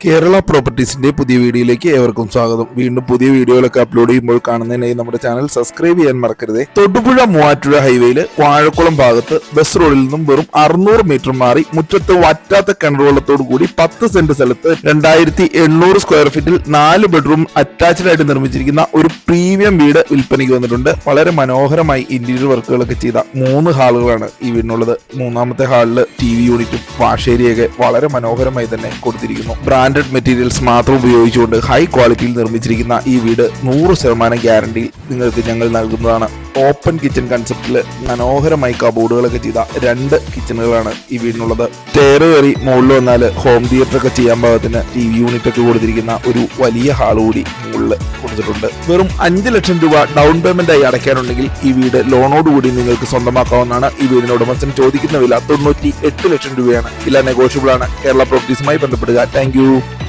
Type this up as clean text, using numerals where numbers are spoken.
കേരള പ്രോപ്പർട്ടീസിന്റെ പുതിയ വീഡിയോയിലേക്ക് ഏവർക്കും സ്വാഗതം. വീണ്ടും പുതിയ വീഡിയോകളൊക്കെ അപ്ലോഡ് ചെയ്യുമ്പോൾ കാണുന്നതിനായി നമ്മുടെ ചാനൽ സബ്സ്ക്രൈബ് ചെയ്യാൻ മറക്കരുത്. തൊടുപുഴ മൂവാറ്റുപുഴ ഹൈവേയിൽ വാഴക്കുളം ഭാഗത്ത് ബസ് റോഡിൽ നിന്നും വെറും 600 മീറ്റർ മാറി മുറ്റത്ത് വറ്റാത്ത കിണറുവെള്ളത്തോടു കൂടി 10 സെന്റ് സ്ഥലത്ത് 2800 സ്ക്വയർ ഫീറ്റിൽ 4 ബെഡ്റൂം അറ്റാച്ച്ഡ് ആയിട്ട് നിർമ്മിച്ചിരിക്കുന്ന ഒരു പ്രീമിയം വീട് വിൽപ്പനയ്ക്ക് വന്നിട്ടുണ്ട്. വളരെ മനോഹരമായി ഇന്റീരിയർ വർക്കുകളൊക്കെ ചെയ്ത 3 ഹാളുകളാണ് ഈ വീടിനുള്ളത്. മൂന്നാമത്തെ ഹാളിൽ TV യൂണിറ്റും വാഷേരിയൊക്കെ വളരെ മനോഹരമായി തന്നെ കൊടുത്തിരിക്കുന്നു. ബ്രാൻഡഡ് മെറ്റീരിയൽസ് മാത്രം ഉപയോഗിച്ചുകൊണ്ട് ഹൈ ക്വാളിറ്റിയിൽ നിർമ്മിച്ചിരിക്കുന്ന ഈ വീട് 100% ഗ്യാരണ്ടിയിൽ നിങ്ങൾക്ക് ഞങ്ങൾ നൽകുന്നതാണ്. ഓപ്പൺ കിച്ചൺ കൺസെപ്റ്റിൽ മനോഹരമായി കബോർഡുകളൊക്കെ ചെയ്ത 2 കിച്ചണുകളാണ് ഈ വീടിനുള്ളത്. സ്റ്റെയർ കയറി മുകളിൽ വന്നാൽ ഹോം തിയേറ്റർ ഒക്കെ ചെയ്യാൻ പാകത്തിന് TV യൂണിറ്റ് ഒക്കെ കൊടുത്തിരിക്കുന്ന ഒരു വലിയ ഹാൾ കൂടി മുകളിൽ കൊടുത്തിട്ടുണ്ട്. വെറും 5 ലക്ഷം രൂപ ഡൗൺ പേയ്മെന്റ് ആയി അടയ്ക്കാനുണ്ടെങ്കിൽ ഈ വീട് ലോണോടുകൂടി നിങ്ങൾക്ക് സ്വന്തമാക്കാവുന്നതാണ്. ഈ വീടിന് ഉടമസ്ഥൻ ചോദിക്കുന്ന വില 98 ലക്ഷം രൂപയാണ്. വില നെഗോഷ്യബിൾ ആണ്. കേരള പ്രോപ്പർട്ടീസുമായി ബന്ധപ്പെടുക. Thank you.